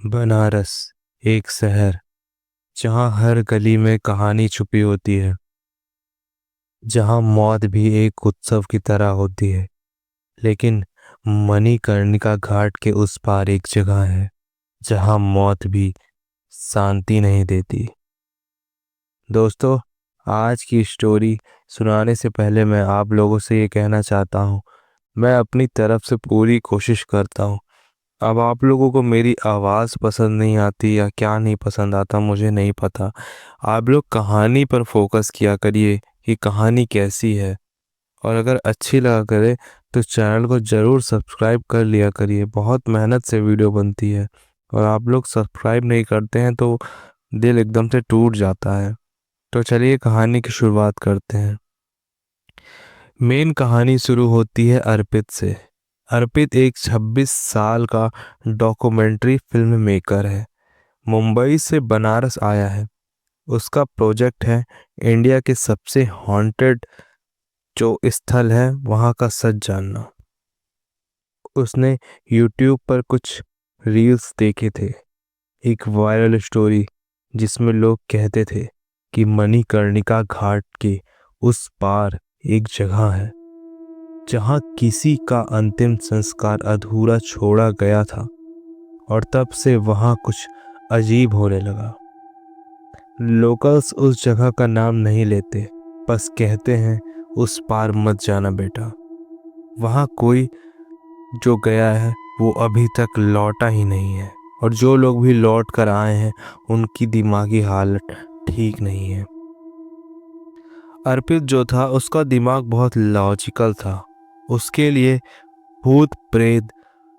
बनारस, एक शहर जहाँ हर गली में कहानी छुपी होती है, जहाँ मौत भी एक उत्सव की तरह होती है। लेकिन मणिकर्णिका घाट के उस पार एक जगह है जहाँ मौत भी शांति नहीं देती। दोस्तों, आज की स्टोरी सुनाने से पहले मैं आप लोगों से ये कहना चाहता हूँ, मैं अपनी तरफ से पूरी कोशिश करता हूँ। अब आप लोगों को मेरी आवाज़ पसंद नहीं आती या क्या नहीं पसंद आता मुझे नहीं पता। आप लोग कहानी पर फोकस किया करिए कि कहानी कैसी है, और अगर अच्छी लगा करे तो चैनल को ज़रूर सब्सक्राइब कर लिया करिए। बहुत मेहनत से वीडियो बनती है और आप लोग सब्सक्राइब नहीं करते हैं तो दिल एकदम से टूट जाता है। तो चलिए कहानी की शुरुआत करते हैं। मेन कहानी शुरू होती है अर्पित से। अर्पित एक 26 साल का डॉक्यूमेंट्री फिल्म मेकर है। मुंबई से बनारस आया है। उसका प्रोजेक्ट है इंडिया के सबसे हॉन्टेड जो स्थल है वहाँ का सच जानना। उसने यूट्यूब पर कुछ रील्स देखे थे, एक वायरल स्टोरी जिसमें लोग कहते थे कि मणिकर्णिका घाट के उस पार एक जगह है जहाँ किसी का अंतिम संस्कार अधूरा छोड़ा गया था। और तब से वहाँ कुछ अजीब होने लगा। लोकल्स उस जगह का नाम नहीं लेते, बस कहते हैं उस पार मत जाना बेटा। वहाँ कोई जो गया है वो अभी तक लौटा ही नहीं है, और जो लोग भी लौट कर आए हैं उनकी दिमागी हालत ठीक नहीं है। अर्पित जो था उसका दिमाग बहुत लॉजिकल था। उसके लिए भूत प्रेत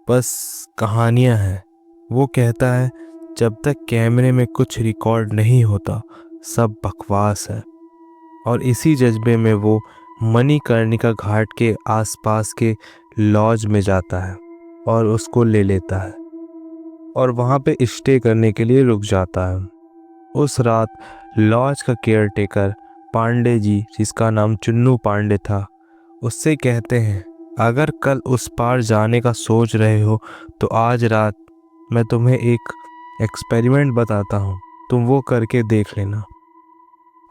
बस कहानियां हैं। वो कहता है जब तक कैमरे में कुछ रिकॉर्ड नहीं होता सब बकवास है। और इसी जज्बे में वो मणिकर्णिका घाट के आसपास के लॉज में जाता है और उसको ले लेता है और वहाँ पे स्टे करने के लिए रुक जाता है। उस रात लॉज का केयरटेकर पांडे जी, जिसका नाम चुन्नू पांडे था, उससे कहते हैं अगर कल उस पार जाने का सोच रहे हो तो आज रात मैं तुम्हें एक एक्सपेरिमेंट बताता हूँ, तुम वो करके देख लेना।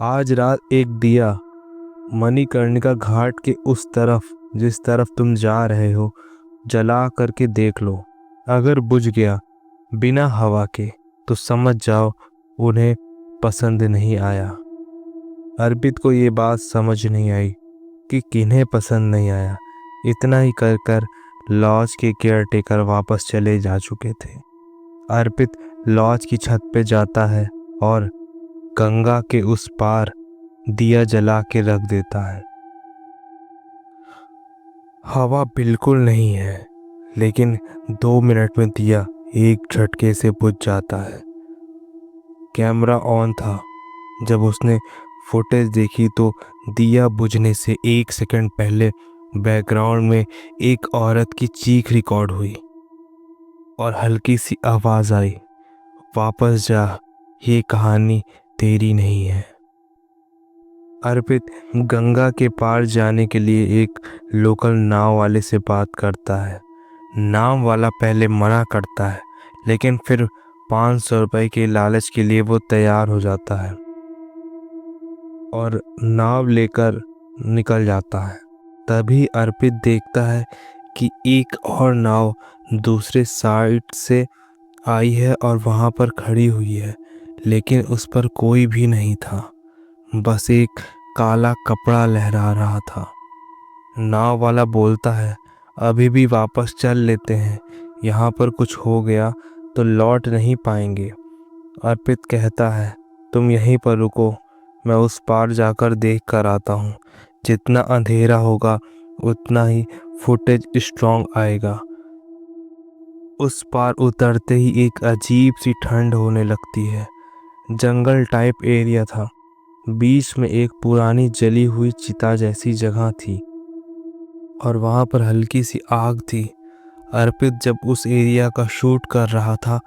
आज रात एक दिया मणिकर्णिका घाट के उस तरफ जिस तरफ तुम जा रहे हो जला करके देख लो। अगर बुझ गया बिना हवा के तो समझ जाओ उन्हें पसंद नहीं आया। अर्पित को ये बात समझ नहीं आई कि किन्हें पसंद नहीं आया। इतना ही कर कर लॉज के केयरटेकर वापस चले जा चुके थे। अर्पित लॉज की छत पे जाता है और गंगा के उस पार दिया जला के रख देता है। हवा बिल्कुल नहीं है, लेकिन 2 मिनट में दिया एक झटके से बुझ जाता है। कैमरा ऑन था। जब उसने फुटेज देखी तो दिया बुझने से 1 सेकंड पहले बैकग्राउंड में एक औरत की चीख रिकॉर्ड हुई और हल्की सी आवाज आई, वापस जा, ये कहानी तेरी नहीं है। अर्पित गंगा के पार जाने के लिए एक लोकल नाव वाले से बात करता है। नाव वाला पहले मना करता है, लेकिन फिर 500 रुपए के लालच के लिए वो तैयार हो जाता है और नाव लेकर निकल जाता है। तभी अर्पित देखता है कि एक और नाव दूसरे साइड से आई है और वहाँ पर खड़ी हुई है, लेकिन उस पर कोई भी नहीं था, बस एक काला कपड़ा लहरा रहा था। नाव वाला बोलता है अभी भी वापस चल लेते हैं, यहाँ पर कुछ हो गया तो लौट नहीं पाएंगे। अर्पित कहता है तुम यहीं पर रुको, मैं उस पार जाकर देख कर आता हूँ। जितना अंधेरा होगा उतना ही फुटेज स्ट्रॉन्ग आएगा। उस पार उतरते ही एक अजीब सी ठंड होने लगती है। जंगल टाइप एरिया था। बीच में एक पुरानी जली हुई चिता जैसी जगह थी और वहाँ पर हल्की सी आग थी। अर्पित जब उस एरिया का शूट कर रहा था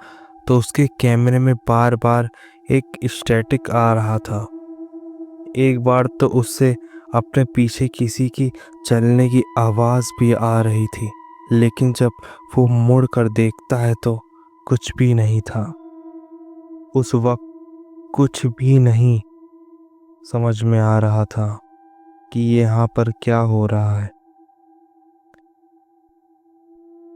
तो उसके कैमरे में बार बार एक स्टैटिक आ रहा था। एक बार तो उससे अपने पीछे किसी की चलने की आवाज़ भी आ रही थी, लेकिन जब वो मुड़ कर देखता है तो कुछ भी नहीं था। उस वक्त कुछ भी नहीं समझ में आ रहा था कि यहाँ पर क्या हो रहा है।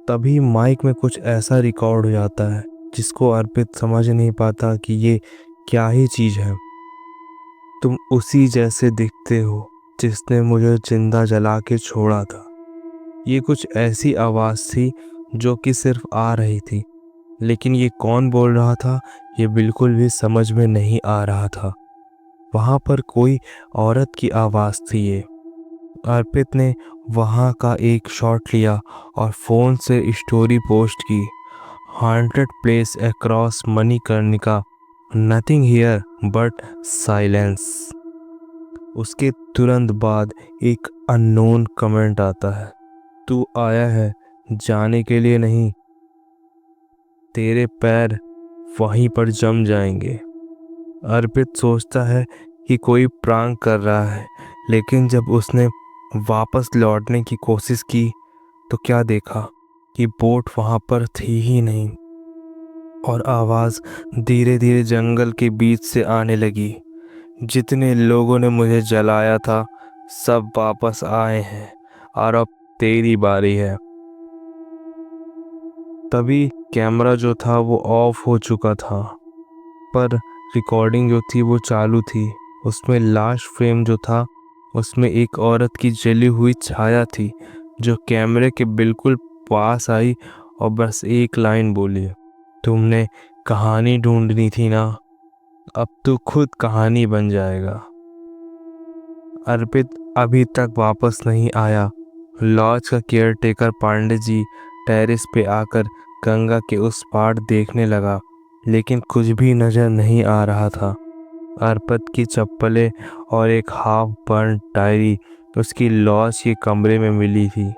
तभी माइक में कुछ ऐसा रिकॉर्ड हो जाता है जिसको अर्पित समझ नहीं पाता कि ये क्या ही चीज़ है। तुम उसी जैसे दिखते हो जिसने मुझे जिंदा जला के छोड़ा था। ये कुछ ऐसी आवाज़ थी जो कि सिर्फ आ रही थी, लेकिन ये कौन बोल रहा था ये बिल्कुल भी समझ में नहीं आ रहा था। वहाँ पर कोई औरत की आवाज़ थी ये। अर्पित ने वहाँ का एक शॉट लिया और फ़ोन से स्टोरी पोस्ट की। 100 place across Manikarnika, nothing here but silence. उसके तुरंत बाद एक अननोन कमेंट आता है, तू आया है जाने के लिए नहीं, तेरे पैर वहीं पर जम जाएंगे। अर्पित सोचता है कि कोई प्रांक कर रहा है, लेकिन जब उसने वापस लौटने की कोशिश की तो क्या देखा कि बोट वहां पर थी ही नहीं और आवाज़ धीरे धीरे जंगल के बीच से आने लगी। जितने लोगों ने मुझे जलाया था सब वापस आए हैं और अब तेरी बारी है। तभी कैमरा जो था वो ऑफ हो चुका था, पर रिकॉर्डिंग जो थी वो चालू थी। उसमें लास्ट फ्रेम जो था उसमें एक औरत की जली हुई छाया थी जो कैमरे के बिल्कुल पास आई और बस एक लाइन बोली, तुमने कहानी ढूंढनी थी ना, अब तो खुद कहानी बन जाएगा। अर्पित अभी तक वापस नहीं आया। लॉज का केयरटेकर पांडे जी टेरेस पे आकर गंगा के उस पार देखने लगा, लेकिन कुछ भी नजर नहीं आ रहा था। अर्पित की चप्पलें और एक हाफ बर्न डायरी उसकी लॉज के कमरे में मिली थी।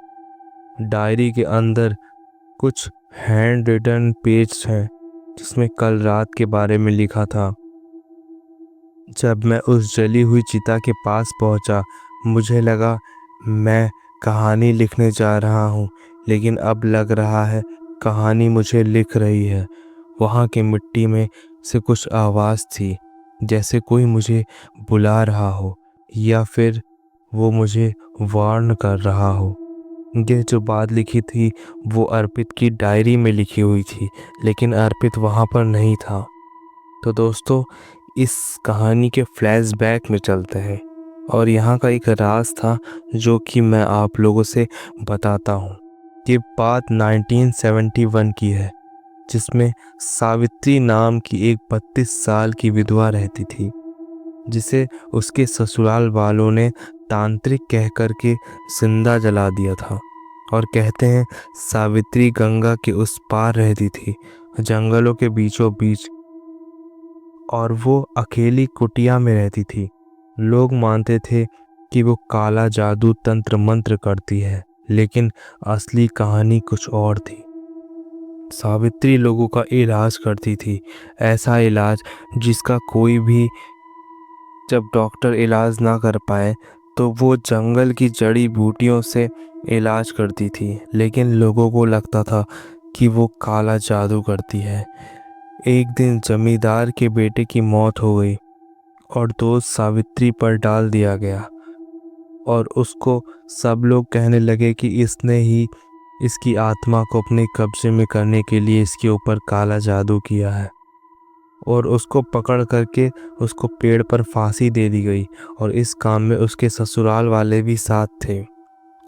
डायरी के अंदर कुछ हैंड रिटन पेज हैं जिसमें कल रात के बारे में लिखा था। जब मैं उस जली हुई चिता के पास पहुंचा, मुझे लगा मैं कहानी लिखने जा रहा हूं, लेकिन अब लग रहा है कहानी मुझे लिख रही है। वहां की मिट्टी में से कुछ आवाज़ थी, जैसे कोई मुझे बुला रहा हो या फिर वो मुझे वार्न कर रहा हो। ये जो बात लिखी थी वो अर्पित की डायरी में लिखी हुई थी, लेकिन अर्पित वहां पर नहीं था। तो दोस्तों, इस कहानी के फ्लैशबैक में चलते हैं और यहाँ का एक राज था जो कि मैं आप लोगों से बताता हूँ। ये बात 1971 की है, जिसमें सावित्री नाम की एक 32 साल की विधवा रहती थी, जिसे उसके ससुराल वालों ने तांत्रिक कह कर के जिंदा जला दिया था। और कहते हैं सावित्री गंगा के उस पार रहती थी, जंगलों के बीचों बीच, और वो अकेली कुटिया में रहती थी। लोग मानते थे कि वो काला जादू तंत्र मंत्र करती है, लेकिन असली कहानी कुछ और थी। सावित्री लोगों का इलाज करती थी, ऐसा इलाज जिसका कोई भी, जब डॉक्टर इलाज ना कर पाए तो वो जंगल की जड़ी बूटियों से इलाज करती थी, लेकिन लोगों को लगता था कि वो काला जादू करती है। एक दिन जमींदार के बेटे की मौत हो गई और दोष सावित्री पर डाल दिया गया और उसको सब लोग कहने लगे कि इसने ही इसकी आत्मा को अपने कब्जे में करने के लिए इसके ऊपर काला जादू किया है। और उसको पकड़ करके उसको पेड़ पर फांसी दे दी गई और इस काम में उसके ससुराल वाले भी साथ थे।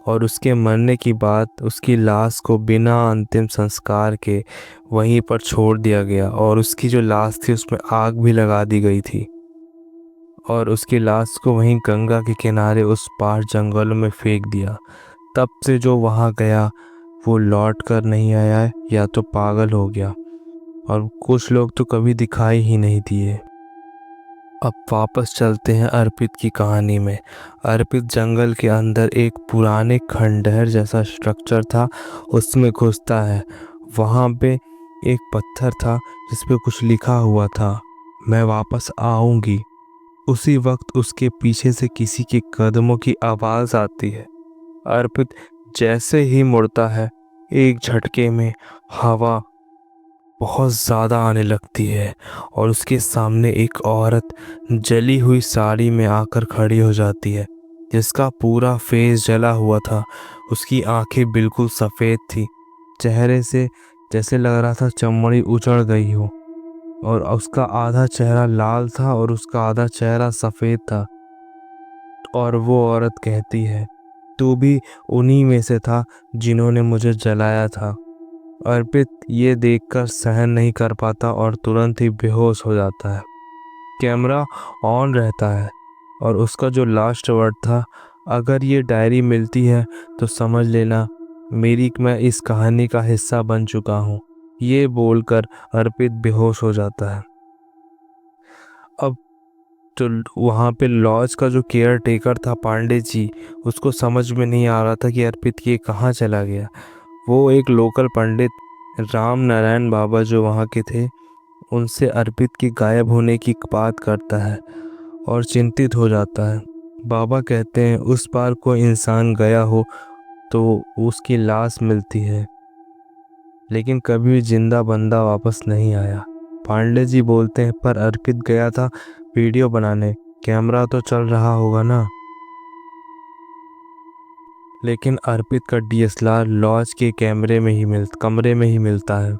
और उसके मरने की बाद उसकी लाश को बिना अंतिम संस्कार के वहीं पर छोड़ दिया गया और उसकी जो लाश थी उसमें आग भी लगा दी गई थी और उसकी लाश को वहीं गंगा के किनारे उस पार जंगलों में फेंक दिया। तब से जो वहाँ गया वो लौट कर नहीं आया, या तो पागल हो गया, और कुछ लोग तो कभी दिखाई ही नहीं दिए। अब वापस चलते हैं अर्पित की कहानी में। अर्पित जंगल के अंदर एक पुराने खंडहर जैसा स्ट्रक्चर था, उसमें घुसता है। वहाँ पे एक पत्थर था जिस पे कुछ लिखा हुआ था, मैं वापस आऊंगी। उसी वक्त उसके पीछे से किसी के कदमों की आवाज़ आती है। अर्पित जैसे ही मुड़ता है, एक झटके में हवा बहुत ज़्यादा आने लगती है और उसके सामने एक औरत जली हुई साड़ी में आकर खड़ी हो जाती है, जिसका पूरा फेस जला हुआ था। उसकी आंखें बिल्कुल सफ़ेद थी, चेहरे से जैसे लग रहा था चमड़ी उजड़ गई हो, और उसका आधा चेहरा लाल था और उसका आधा चेहरा सफ़ेद था। और वो औरत कहती है, तू भी उन्हीं में से था जिन्होंने मुझे जलाया था। अर्पित ये देखकर सहन नहीं कर पाता और तुरंत ही बेहोश हो जाता है। कैमरा ऑन रहता है और उसका जो लास्ट वर्ड था, अगर ये डायरी मिलती है तो समझ लेना मैं इस कहानी का हिस्सा बन चुका हूँ, ये बोलकर अर्पित बेहोश हो जाता है। अब तो वहाँ पे लॉज का जो केयर टेकर था पांडे जी, उसको समझ में नहीं आ रहा था कि अर्पित ये कहाँ चला गया। वो एक लोकल पंडित राम नारायण बाबा जो वहाँ के थे, उनसे अर्पित के गायब होने की बात करता है और चिंतित हो जाता है। बाबा कहते हैं उस पार कोई इंसान गया हो तो उसकी लाश मिलती है, लेकिन कभी जिंदा बंदा वापस नहीं आया। पांडे जी बोलते हैं पर अर्पित गया था वीडियो बनाने, कैमरा तो चल रहा होगा ना। लेकिन अर्पित का डीएसएलआर लॉज के कमरे में ही मिलता है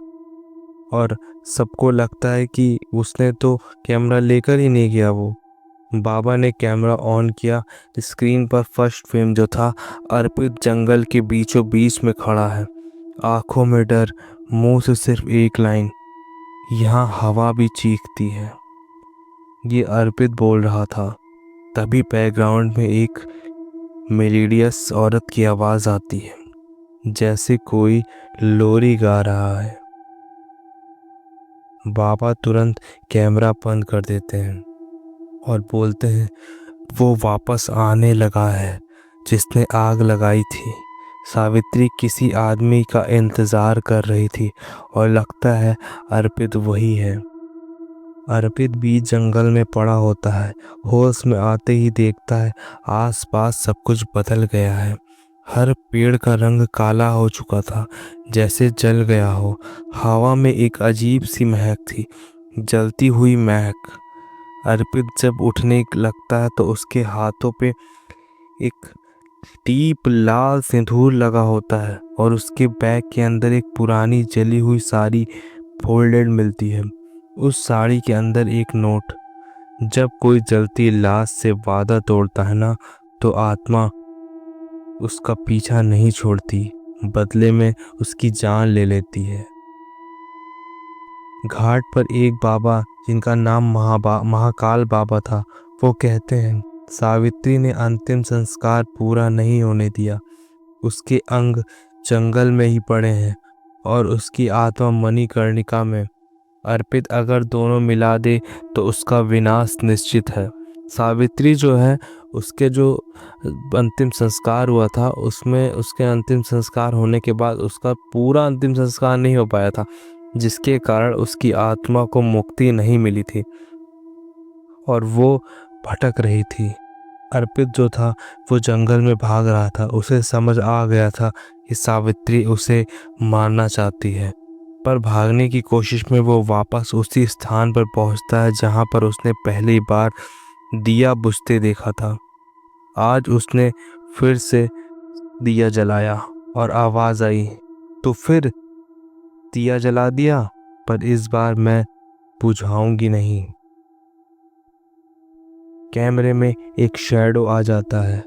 और सबको लगता है कि उसने तो कैमरा लेकर ही नहीं गया। वो बाबा ने कैमरा ऑन किया। स्क्रीन पर फर्स्ट फ्रेम जो था, अर्पित जंगल के बीचों बीच में खड़ा है, आंखों में डर, मुंह से सिर्फ एक लाइन, यहाँ हवा भी चीखती है। ये अर्पित बोल रहा था। तभी बैकग्राउंड में एक मेलोडियस औरत की आवाज़ आती है, जैसे कोई लोरी गा रहा है। बाबा तुरंत कैमरा बंद कर देते हैं और बोलते हैं, वो वापस आने लगा है जिसने आग लगाई थी। सावित्री किसी आदमी का इंतज़ार कर रही थी और लगता है अर्पित वही है। अर्पित भी जंगल में पड़ा होता है। होश में आते ही देखता है आसपास सब कुछ बदल गया है। हर पेड़ का रंग काला हो चुका था, जैसे जल गया हो। हवा में एक अजीब सी महक थी, जलती हुई महक। अर्पित जब उठने लगता है तो उसके हाथों पे एक डीप लाल सिंदूर लगा होता है और उसके बैग के अंदर एक पुरानी जली हुई साड़ी फोल्डेड मिलती है। उस साड़ी के अंदर एक नोट, जब कोई जलती लाश से वादा तोड़ता है ना, तो आत्मा उसका पीछा नहीं छोड़ती, बदले में उसकी जान ले लेती है। घाट पर एक बाबा जिनका नाम महाकाल बाबा था, वो कहते हैं सावित्री ने अंतिम संस्कार पूरा नहीं होने दिया। उसके अंग जंगल में ही पड़े हैं और उसकी आत्मा मणिकर्णिका में। अर्पित अगर दोनों मिला दे तो उसका विनाश निश्चित है। सावित्री जो है, उसके जो अंतिम संस्कार हुआ था, उसमें उसके अंतिम संस्कार होने के बाद उसका पूरा अंतिम संस्कार नहीं हो पाया था, जिसके कारण उसकी आत्मा को मुक्ति नहीं मिली थी और वो भटक रही थी। अर्पित जो था वो जंगल में भाग रहा था। उसे समझ आ गया था कि सावित्री उसे मारना चाहती है, पर भागने की कोशिश में वो वापस उसी स्थान पर पहुंचता है जहां पर उसने पहली बार दिया बुझते देखा था। आज उसने फिर से दिया जलाया और आवाज़ आई, तो फिर दिया जला दिया, पर इस बार मैं बुझाऊंगी नहीं। कैमरे में एक शैडो आ जाता है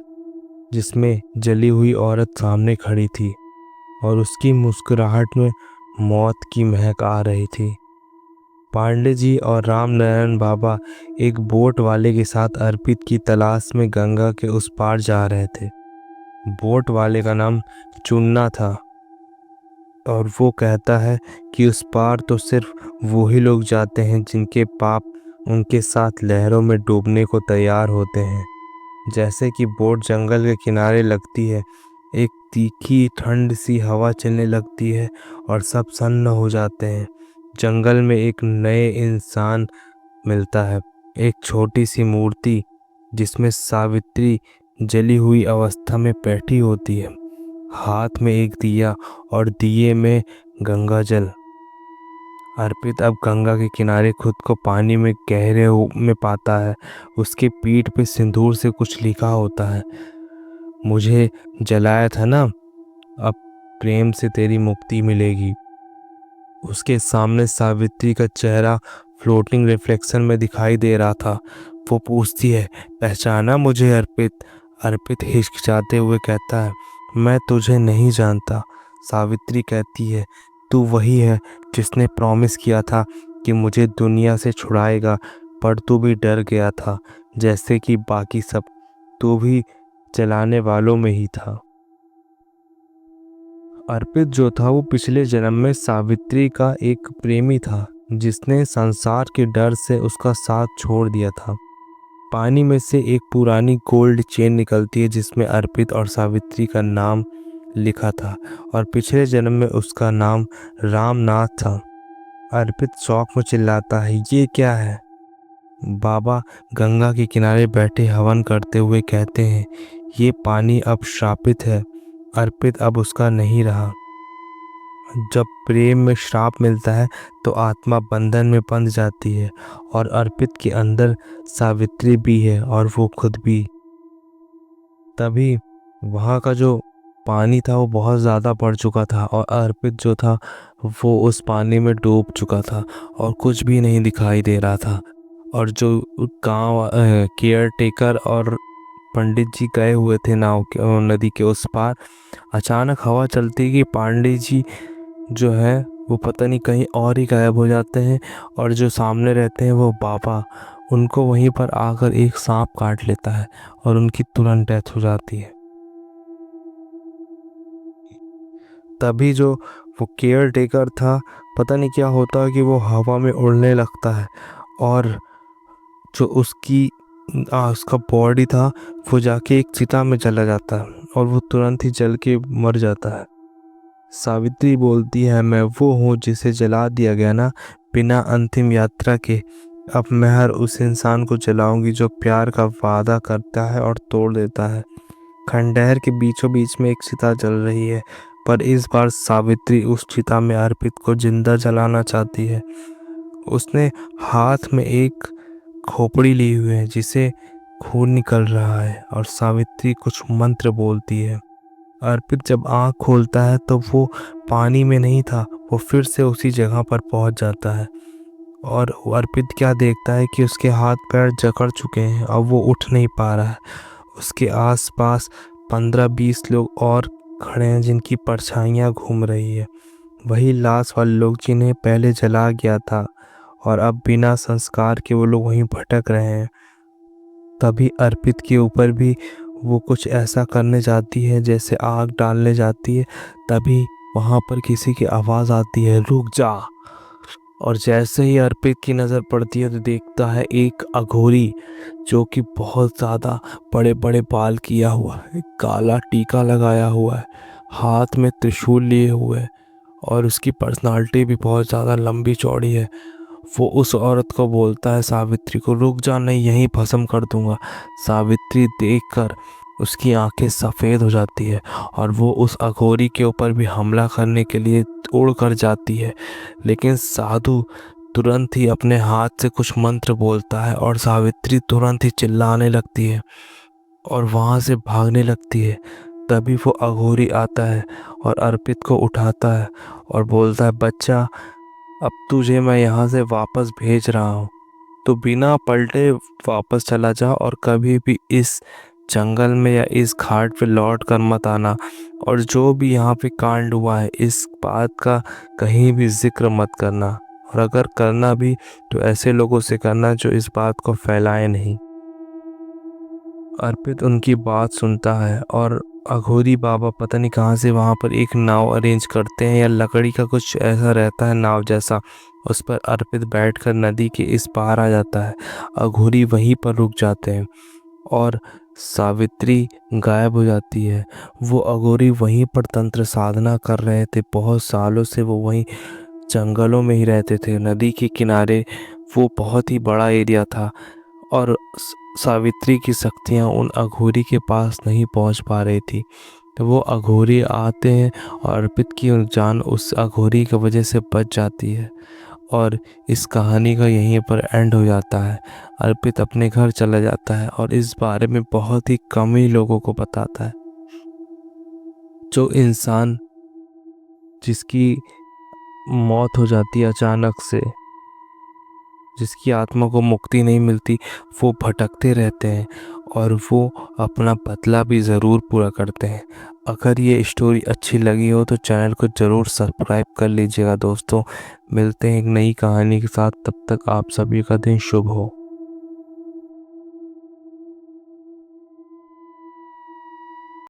जिसमें जली हुई औरत सामने खड़ी थी और उसकी मुस्कुराहट में मौत की महक आ रही थी। पांडे जी और राम नारायण बाबा एक बोट वाले के साथ अर्पित की तलाश में गंगा के उस पार जा रहे थे। बोट वाले का नाम चुन्ना था और वो कहता है कि उस पार तो सिर्फ वही लोग जाते हैं जिनके पाप उनके साथ लहरों में डूबने को तैयार होते हैं। जैसे कि बोट जंगल के किनारे लगती है, एक तीखी ठंड सी हवा चलने लगती है और सब सन्न हो जाते हैं। जंगल में एक नए इंसान मिलता है, एक छोटी सी मूर्ति जिसमें सावित्री जली हुई अवस्था में बैठी होती है, हाथ में एक दिया और दिए में गंगा जल। अर्पित अब गंगा के किनारे खुद को पानी में में पाता है। उसकी पीठ पे सिंदूर से कुछ लिखा होता है, मुझे जलाया था ना, अब प्रेम से तेरी मुक्ति मिलेगी। उसके सामने सावित्री का चेहरा फ्लोटिंग रिफ्लेक्शन में दिखाई दे रहा था। वो पूछती है, पहचाना मुझे अर्पित? अर्पित हिचकिचाते हुए कहता है, मैं तुझे नहीं जानता। सावित्री कहती है, तू वही है जिसने प्रॉमिस किया था कि मुझे दुनिया से छुड़ाएगा, पर तू भी डर गया था जैसे कि बाकी सब। तू भी जलाने वालों में ही था। अर्पित जो था वो पिछले जन्म में सावित्री का एक प्रेमी था, जिसने संसार के डर से उसका साथ छोड़ दिया था। पानी में से एक पुरानी गोल्ड चेन निकलती है जिसमें अर्पित और सावित्री का नाम लिखा था, और पिछले जन्म में उसका नाम रामनाथ था। अर्पित शौक में चिल्लाता है, ये क्या है? बाबा गंगा के किनारे बैठे हवन करते हुए कहते हैं, ये पानी अब श्रापित है। अर्पित अब उसका नहीं रहा। जब प्रेम में श्राप मिलता है तो आत्मा बंधन में बंध जाती है, और अर्पित के अंदर सावित्री भी है और वो खुद भी। तभी वहाँ का जो पानी था वो बहुत ज़्यादा बढ़ चुका था, और अर्पित जो था वो उस पानी में डूब चुका था और कुछ भी नहीं दिखाई दे रहा था। और जो गांव केयर टेकर और पंडित जी गए हुए थे नदी के उस पार, अचानक हवा चलती कि पांडे जी जो है वो पता नहीं कहीं और ही गायब हो जाते हैं, और जो सामने रहते हैं वो बाबा, उनको वहीं पर आकर एक सांप काट लेता है और उनकी तुरंत डेथ हो जाती है। तभी जो वो केयर टेकर था, पता नहीं क्या होता है कि वो हवा में उड़ने लगता है, और जो उसका बॉडी था वो जाके एक चिता में चला जाता है और वो तुरंत ही जल के मर जाता है। सावित्री बोलती है, मैं वो हूँ जिसे जला दिया गया ना, बिना अंतिम यात्रा के। अब मैं हर उस इंसान को जलाऊंगी जो प्यार का वादा करता है और तोड़ देता है। खंडहर के बीचों बीच में एक चिता जल रही है, पर इस बार सावित्री उस चिता में अर्पित को जिंदा जलाना चाहती है। उसने हाथ में एक खोपड़ी ली हुई है जिसे खून निकल रहा है, और सावित्री कुछ मंत्र बोलती है। अर्पित जब आँख खोलता है तो वो पानी में नहीं था, वो फिर से उसी जगह पर पहुंच जाता है। और अर्पित क्या देखता है कि उसके हाथ पैर जकड़ चुके हैं, अब वो उठ नहीं पा रहा है। उसके आसपास 15-20 लोग और खड़े हैं जिनकी परछाइयाँ घूम रही है, वही लाश वाले लोग जिन्हें पहले जला गया था, और अब बिना संस्कार के वो लोग वहीं भटक रहे हैं। तभी अर्पित के ऊपर भी वो कुछ ऐसा करने जाती है जैसे आग डालने जाती है। तभी वहाँ पर किसी की आवाज़ आती है, रुक जा। और जैसे ही अर्पित की नज़र पड़ती है तो देखता है एक अघोरी जो कि बहुत ज़्यादा बड़े बड़े बाल किया हुआ है, काला टीका लगाया हुआ है, हाथ में त्रिशूल लिए हुए है, और उसकी पर्सनालिटी भी बहुत ज़्यादा लंबी चौड़ी है। वो उस औरत को बोलता है, सावित्री को, रुक जा, नहीं यहीं भस्म कर दूंगा। सावित्री देखकर उसकी आंखें सफ़ेद हो जाती है और वो उस अघोरी के ऊपर भी हमला करने के लिए उड़ कर जाती है, लेकिन साधु तुरंत ही अपने हाथ से कुछ मंत्र बोलता है और सावित्री तुरंत ही चिल्लाने लगती है और वहाँ से भागने लगती है। तभी वो अघोरी आता है और अर्पित को उठाता है और बोलता है, बच्चा, अब तुझे मैं यहाँ से वापस भेज रहा हूँ, तो बिना पलटे वापस चला जा और कभी भी इस जंगल में या इस घाट पे लौट कर मत आना, और जो भी यहाँ पे कांड हुआ है इस बात का कहीं भी जिक्र मत करना, और अगर करना भी तो ऐसे लोगों से करना जो इस बात को फैलाए नहीं। अर्पित उनकी बात सुनता है और अघोरी बाबा पता नहीं कहाँ से वहाँ पर एक नाव अरेंज करते हैं, या लकड़ी का कुछ ऐसा रहता है नाव जैसा, उस पर अर्पित बैठकर नदी के इस पार आ जाता है। अघोरी वहीं पर रुक जाते हैं और सावित्री गायब हो जाती है। वो अघोरी वहीं पर तंत्र साधना कर रहे थे, बहुत सालों से वो वहीं जंगलों में ही रहते थे, नदी के किनारे। वो बहुत ही बड़ा एरिया था और सावित्री की शक्तियाँ उन अघोरी के पास नहीं पहुंच पा रही थी। तो वो अघोरी आते हैं और अर्पित की जान उस अघोरी की वजह से बच जाती है। और इस कहानी का यहीं पर एंड हो जाता है। अर्पित अपने घर चला जाता है और इस बारे में बहुत ही कम ही लोगों को बताता है। जो इंसान जिसकी मौत हो जाती है अचानक से, जिसकी आत्मा को मुक्ति नहीं मिलती, वो भटकते रहते हैं और वो अपना बदला भी ज़रूर पूरा करते हैं। अगर ये स्टोरी अच्छी लगी हो तो चैनल को ज़रूर सब्सक्राइब कर लीजिएगा दोस्तों। मिलते हैं एक नई कहानी के साथ, तब तक आप सभी का दिन शुभ हो।